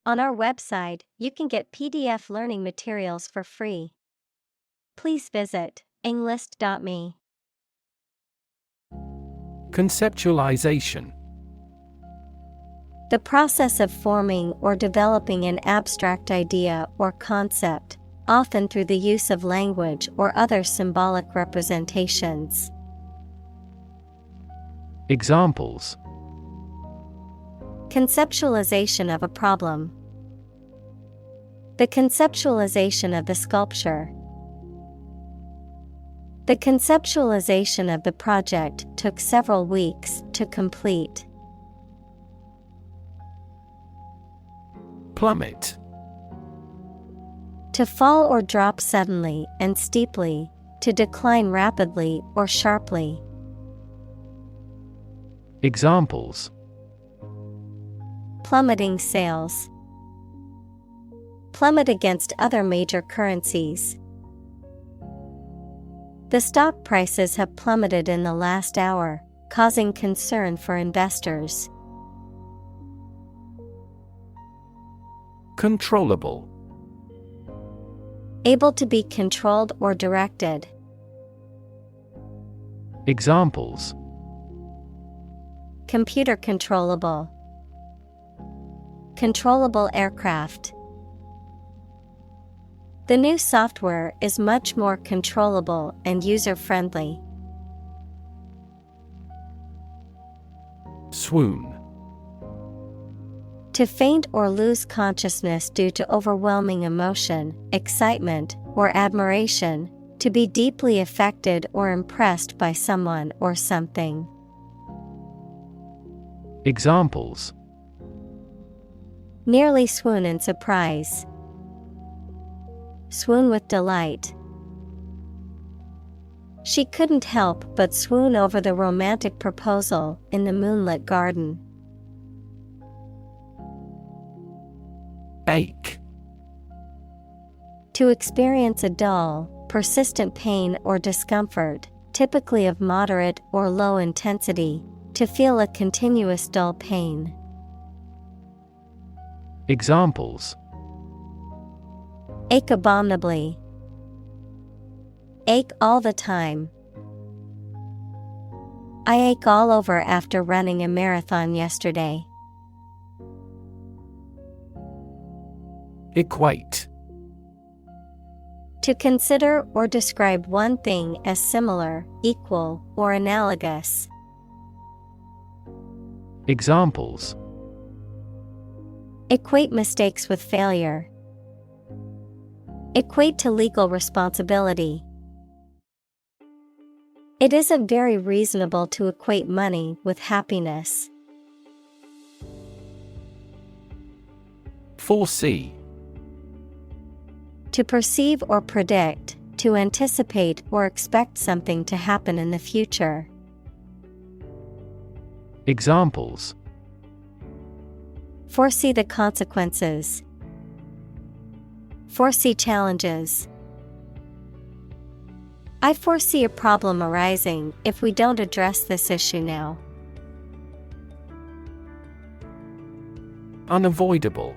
On our website, you can get PDF learning materials for free. Please visit englist.me. Conceptualization. The process of forming or developing an abstract idea or concept, often through the use of language or other symbolic representations. Examples: Conceptualization of a problem. The conceptualization of the sculpture. The conceptualization of the project took several weeks to complete. Plummet. To fall or drop suddenly and steeply, to decline rapidly or sharply. Examples: Plummeting sales. Plummet against other major currencies. The stock prices have plummeted in the last hour, causing concern for investors. Controllable. Able to be controlled or directed. Examples: Computer controllable. Controllable aircraft. The new software is much more controllable and user-friendly. Swoon. To faint or lose consciousness due to overwhelming emotion, excitement, or admiration, to be deeply affected or impressed by someone or something. Examples: Nearly swoon in surprise. Swoon with delight. She couldn't help but swoon over the romantic proposal in the moonlit garden. Ache. To experience a dull, persistent pain or discomfort, typically of moderate or low intensity, to feel a continuous dull pain. Examples: Ache abominably. Ache all the time. I ache all over after running a marathon yesterday. Equate. To consider or describe one thing as similar, equal, or analogous. Examples: Equate mistakes with failure. Equate to legal responsibility. It isn't very reasonable to equate money with happiness. Foresee. To perceive or predict, to anticipate or expect something to happen in the future. Examples: Foresee the consequences. Foresee challenges. I foresee a problem arising if we don't address this issue now. Unavoidable.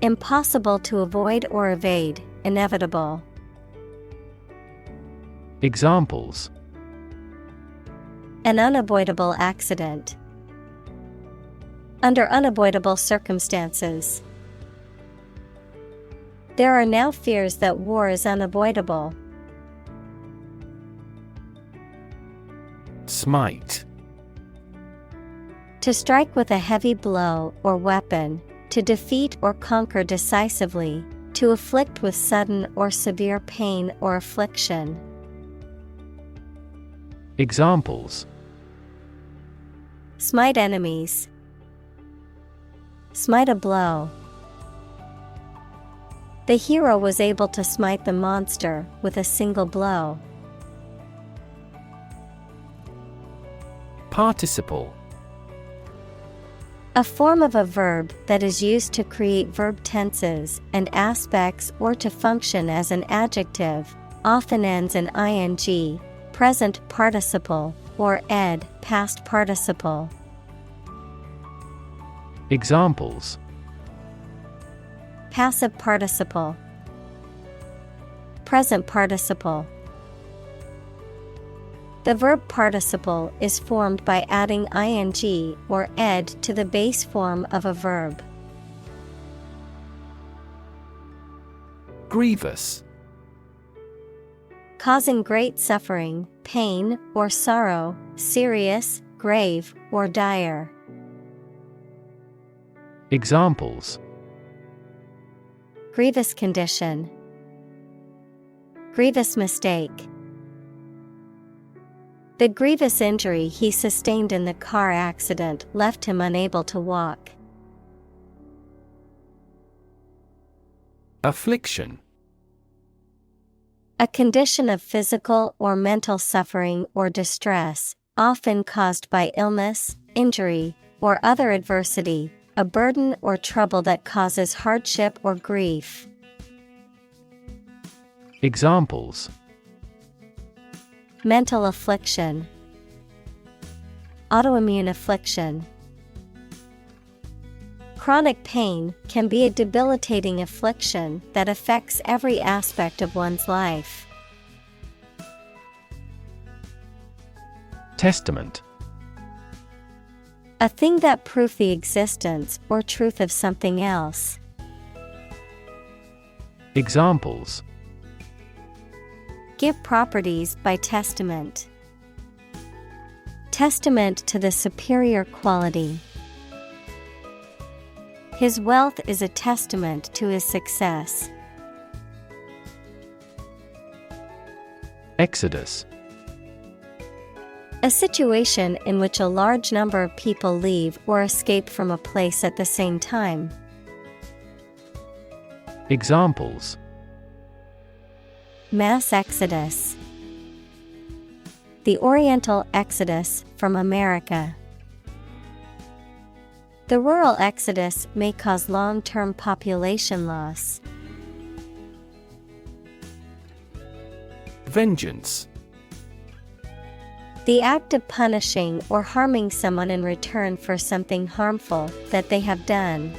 Impossible to avoid or evade, inevitable. Examples: An unavoidable accident. Under unavoidable circumstances. There are now fears that war is unavoidable. Smite. To strike with a heavy blow or weapon, to defeat or conquer decisively, to afflict with sudden or severe pain or affliction. Examples: Smite enemies. Smite a blow. The hero was able to smite the monster with a single blow. Participle. A form of a verb that is used to create verb tenses and aspects or to function as an adjective, often ends in ing, present participle, or ed, past participle. Examples: Passive participle. Present participle. The verb participle is formed by adding ing or ed to the base form of a verb. Grievous. Causing great suffering, pain, or sorrow, serious, grave, or dire. Examples: Grievous condition. Grievous mistake. The grievous injury he sustained in the car accident left him unable to walk. Affliction. A condition of physical or mental suffering or distress, often caused by illness, injury, or other adversity, a burden or trouble that causes hardship or grief. Examples: Mental affliction. Autoimmune affliction. Chronic pain can be a debilitating affliction that affects every aspect of one's life. Testament. A thing that proves the existence or truth of something else. Examples: Give properties by testament. Testament to the superior quality. His wealth is a testament to his success. Exodus. A situation in which a large number of people leave or escape from a place at the same time. Examples: Mass exodus. The Oriental exodus from America. The rural exodus may cause long-term population loss. Vengeance. The act of punishing or harming someone in return for something harmful that they have done.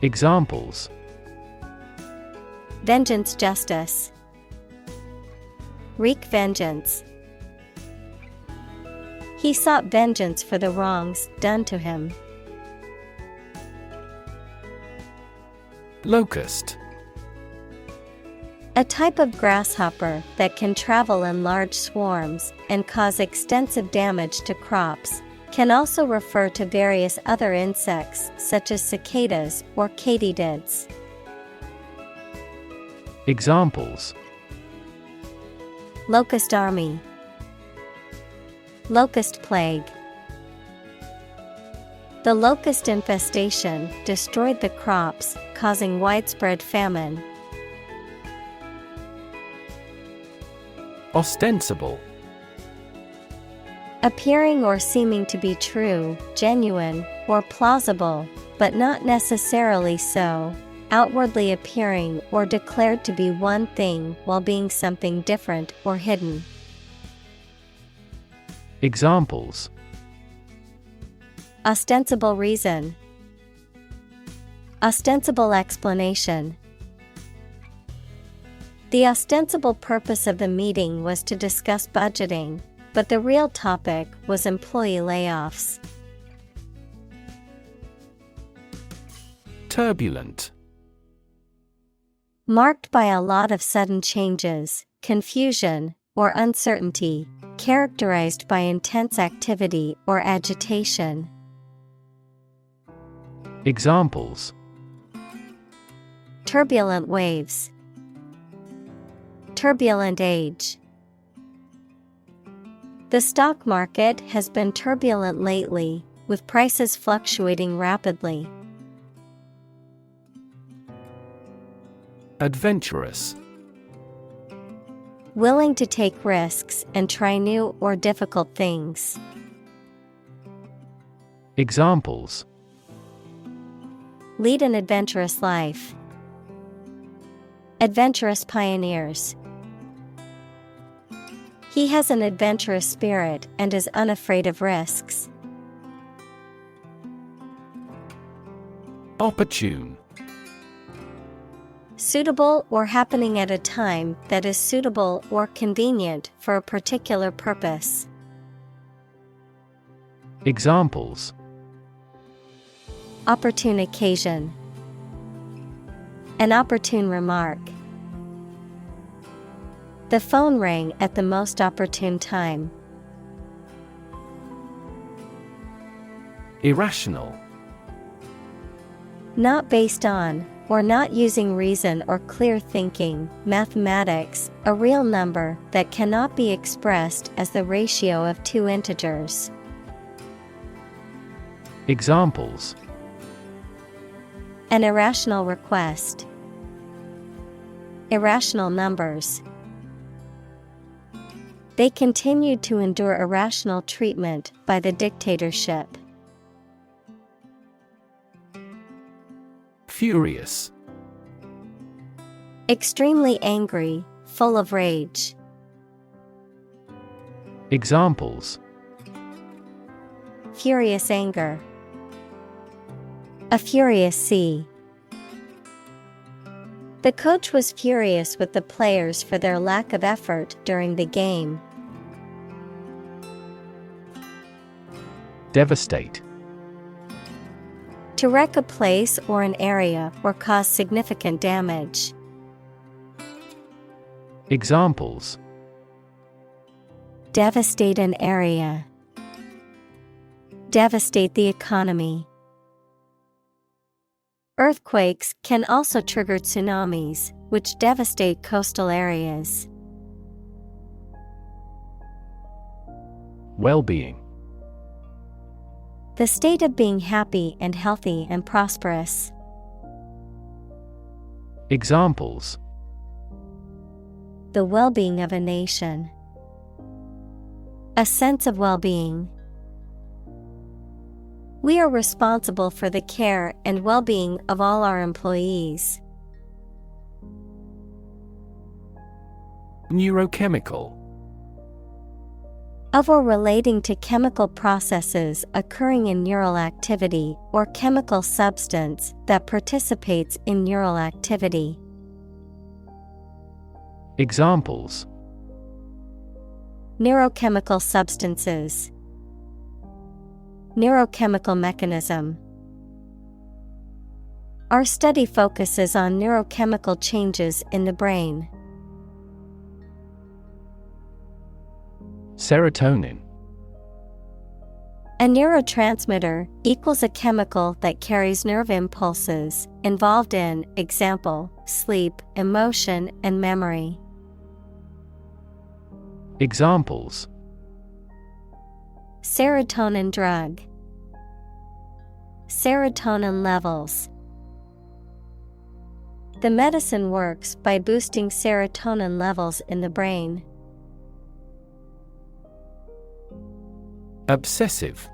Examples: Vengeance justice. Wreak vengeance. He sought vengeance for the wrongs done to him. Locust. A type of grasshopper that can travel in large swarms and cause extensive damage to crops, can also refer to various other insects such as cicadas or katydids. Examples: Locust army. Locust plague. The locust infestation destroyed the crops, causing widespread famine. Ostensible. Appearing or seeming to be true, genuine, or plausible, but not necessarily so. Outwardly appearing or declared to be one thing while being something different or hidden. Examples: Ostensible reason. Ostensible explanation. The ostensible purpose of the meeting was to discuss budgeting, but the real topic was employee layoffs. Turbulent. Marked by a lot of sudden changes, confusion, or uncertainty, characterized by intense activity or agitation. Examples: Turbulent waves. Turbulent age. The stock market has been turbulent lately, with prices fluctuating rapidly. Adventurous. Willing to take risks and try new or difficult things. Examples: Lead an adventurous life. Adventurous pioneers. He has an adventurous spirit and is unafraid of risks. Opportune. Suitable or happening at a time that is suitable or convenient for a particular purpose. Examples: Opportune occasion. An opportune remark. The phone rang at the most opportune time. Irrational. Not based on, or not using reason or clear thinking. Mathematics, a real number that cannot be expressed as the ratio of two integers. Examples: An irrational request. Irrational numbers. They continued to endure irrational treatment by the dictatorship. Furious. Extremely angry, full of rage. Examples: Furious anger. A furious sea. The coach was furious with the players for their lack of effort during the game. Devastate. To wreck a place or an area or cause significant damage. Examples: Devastate an area. Devastate the economy. Earthquakes can also trigger tsunamis, which devastate coastal areas. Well-being. The state of being happy and healthy and prosperous. Examples: The well-being of a nation. A sense of well-being. We are responsible for the care and well-being of all our employees. Neurochemical. Of or relating to chemical processes occurring in neural activity or chemical substance that participates in neural activity. Examples: Neurochemical substances. Neurochemical mechanism. Our study focuses on neurochemical changes in the brain. Serotonin. A neurotransmitter equals a chemical that carries nerve impulses involved in, example, sleep, emotion, and memory. Examples: Serotonin drug. Serotonin levels. The medicine works by boosting serotonin levels in the brain. Obsessive.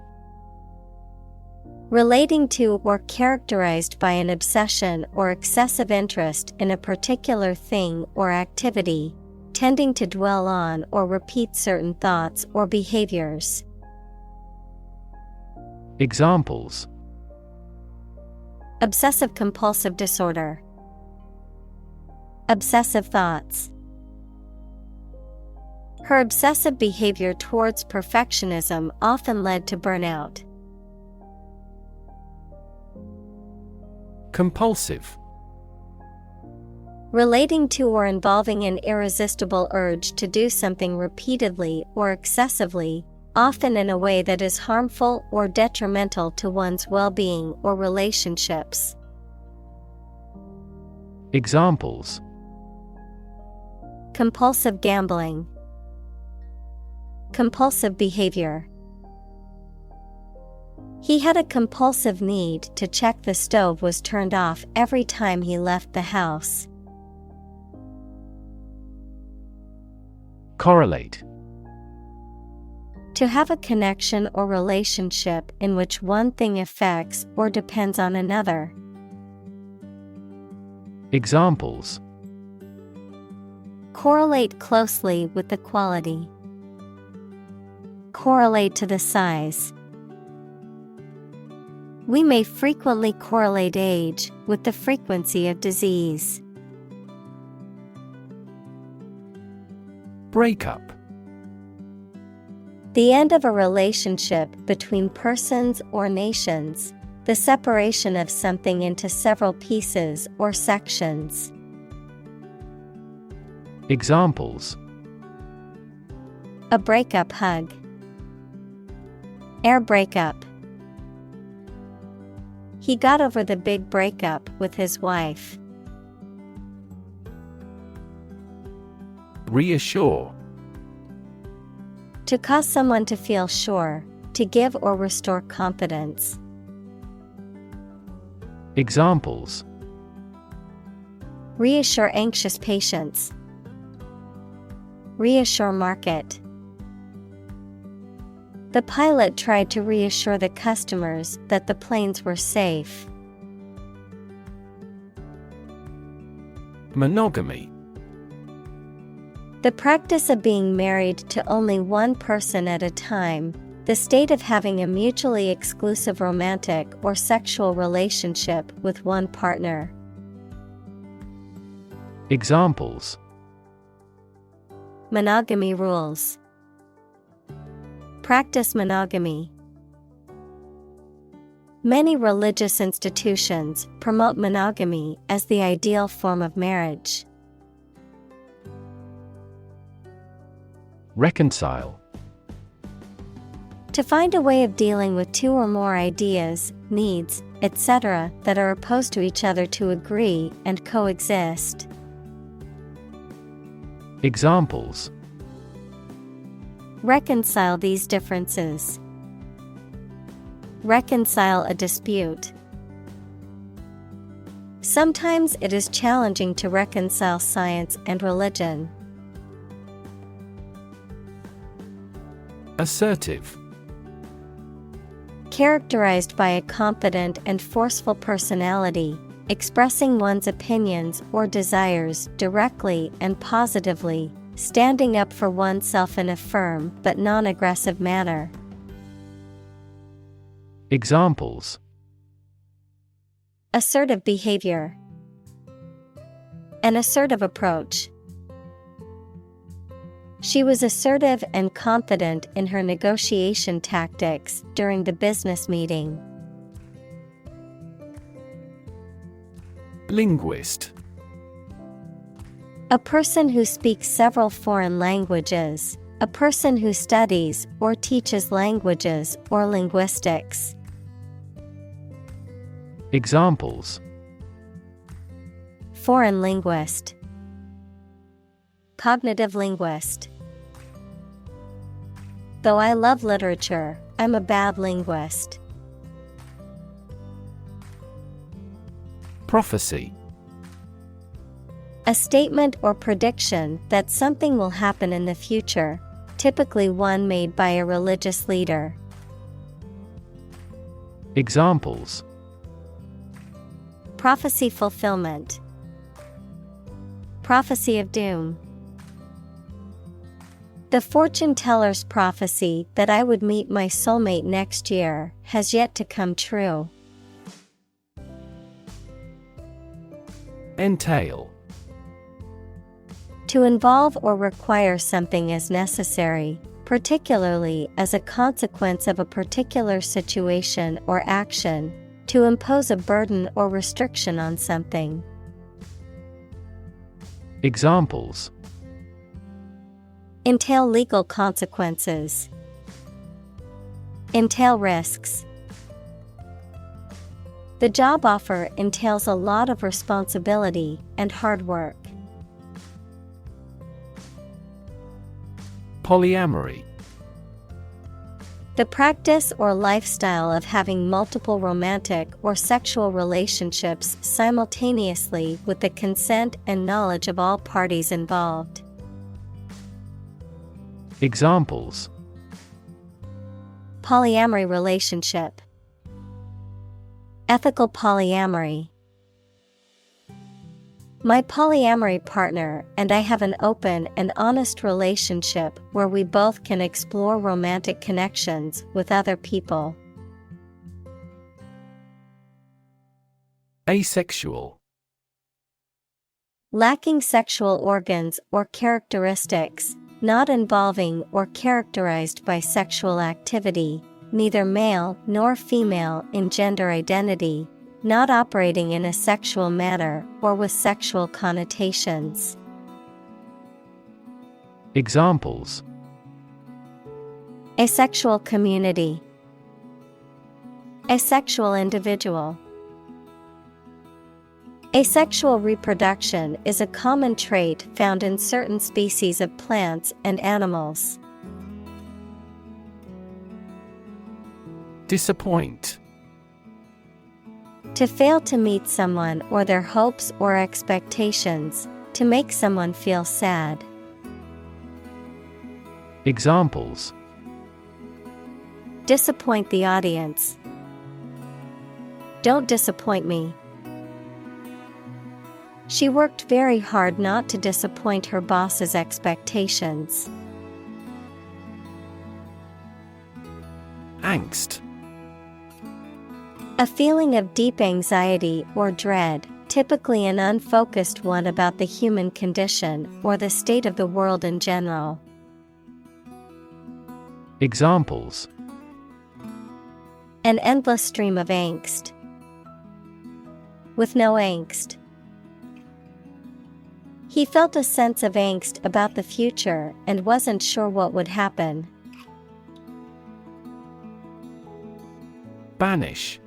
Relating to or characterized by an obsession or excessive interest in a particular thing or activity, tending to dwell on or repeat certain thoughts or behaviors. Examples: Obsessive-compulsive disorder. Obsessive thoughts. Her obsessive behavior towards perfectionism often led to burnout. Compulsive. Relating to or involving an irresistible urge to do something repeatedly or excessively, often in a way that is harmful or detrimental to one's well-being or relationships. Examples: Compulsive gambling. Compulsive behavior. He had a compulsive need to check the stove was turned off every time he left the house. Correlate. To have a connection or relationship in which one thing affects or depends on another. Examples: Correlate closely with the quality. Correlate to the size. We may frequently correlate age with the frequency of disease. Breakup. The end of a relationship between persons or nations. The separation of something into several pieces or sections. Examples: a breakup hug, air breakup. He got over the big breakup with his wife. Reassure. To cause someone to feel sure, to give or restore confidence. Examples: reassure anxious patients. Reassure market. The pilot tried to reassure the customers that the planes were safe. Monogamy. The practice of being married to only one person at a time, the state of having a mutually exclusive romantic or sexual relationship with one partner. Examples: monogamy rules. Practice monogamy. Many religious institutions promote monogamy as the ideal form of marriage. Reconcile. To find a way of dealing with two or more ideas, needs, etc. that are opposed to each other to agree and coexist. Examples: reconcile these differences. Reconcile a dispute. Sometimes it is challenging to reconcile science and religion. Assertive. Characterized by a confident and forceful personality, expressing one's opinions or desires directly and positively, standing up for oneself in a firm but non-aggressive manner. Examples: assertive behavior. An assertive approach. She was assertive and confident in her negotiation tactics during the business meeting. Linguist. A person who speaks several foreign languages, a person who studies or teaches languages or linguistics. Examples: foreign linguist. Cognitive linguist. Though I love literature, I'm a bad linguist. Prophecy. A statement or prediction that something will happen in the future, typically one made by a religious leader. Examples: prophecy fulfillment. Prophecy of doom. The fortune teller's prophecy that I would meet my soulmate next year has yet to come true. Entail. To involve or require something as necessary, particularly as a consequence of a particular situation or action, to impose a burden or restriction on something. Examples: entail legal consequences. Entail risks. The job offer entails a lot of responsibility and hard work. Polyamory. The practice or lifestyle of having multiple romantic or sexual relationships simultaneously with the consent and knowledge of all parties involved. Examples: polyamory relationship. Ethical polyamory. My polyamory partner and I have an open and honest relationship where we both can explore romantic connections with other people. Asexual. Lacking sexual organs or characteristics, not involving or characterized by sexual activity, neither male nor female in gender identity, not operating in a sexual manner or with sexual connotations. Examples: Asexual community. Asexual individual. Asexual reproduction is a common trait found in certain species of plants and animals. Disappoint. To fail to meet someone or their hopes or expectations, to make someone feel sad. Examples: Disappoint the audience. Don't disappoint me. She worked very hard not to disappoint her boss's expectations. Angst. A feeling of deep anxiety or dread, typically an unfocused one about the human condition or the state of the world in general. Examples: An endless stream of angst. With no angst. He felt a sense of angst about the future and wasn't sure what would happen. Banish.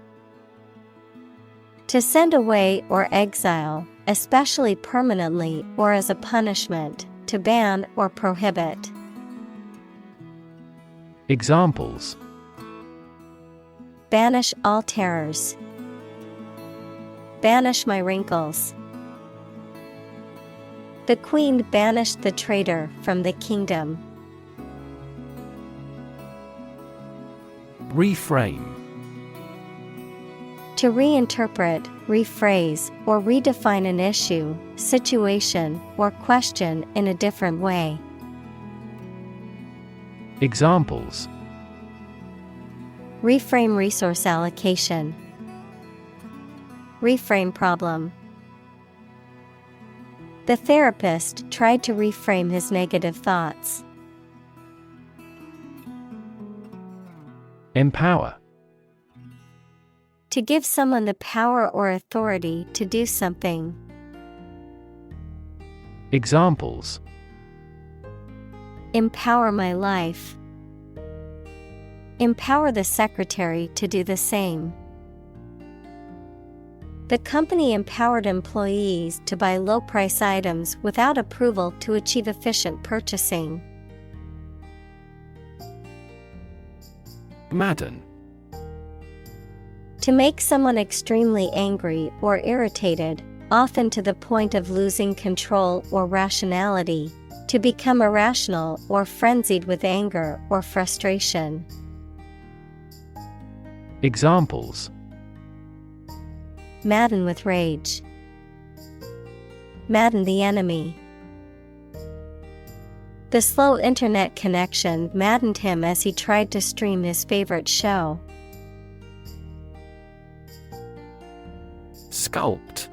To send away or exile, especially permanently or as a punishment, to ban or prohibit. Examples: Banish all terrors. Banish my wrinkles. The queen banished the traitor from the kingdom. Reframe. To reinterpret, rephrase, or redefine an issue, situation, or question in a different way. Examples: Reframe resource allocation. Reframe problem. The therapist tried to reframe his negative thoughts. Empower. To give someone the power or authority to do something. Examples: Empower my life. Empower the secretary to do the same. The company empowered employees to buy low-price items without approval to achieve efficient purchasing. Madden. To make someone extremely angry or irritated, often to the point of losing control or rationality, to become irrational or frenzied with anger or frustration. Examples: Madden with rage. Madden the enemy. The slow internet connection maddened him as he tried to stream his favorite show. Sculpt.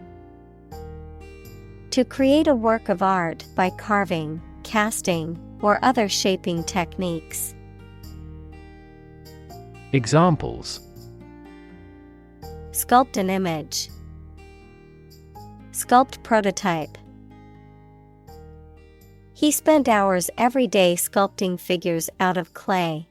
To create a work of art by carving, casting, or other shaping techniques. Examples: Sculpt an image. Sculpt prototype. He spent hours every day sculpting figures out of clay.